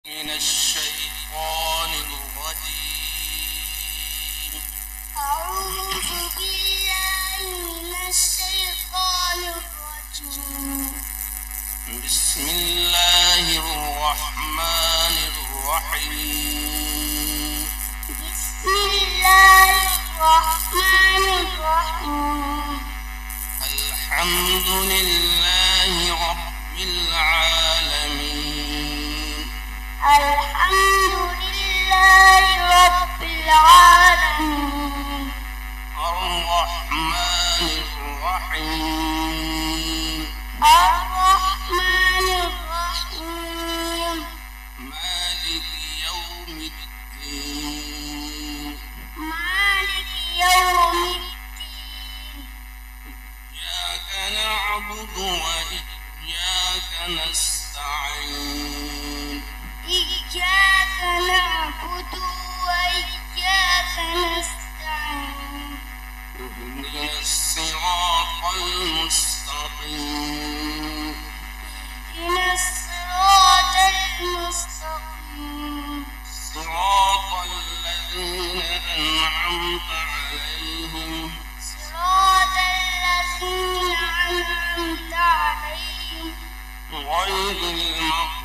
من الشيطان الرجيم. أعوذ بالله من الشيطان الرجيم. بسم الله الرحمن الرحيم. بسم الله الرحمن الرحيم. الحمد لله رب العالمين. الحمد لله رب العالمين. الرحمن الرحيم. الرحمن الرحيم. مالك يوم الدين. مالك يوم الدين. إياك نعبد وإياك نستعين. إياك نعبد وإياك نستعين. اهدنا الصراط المستقيم. اهدنا الصراط المستقيم. صراط الذين أنعمت عليهم صراط الذين أنعمت عليهم غير المغضوب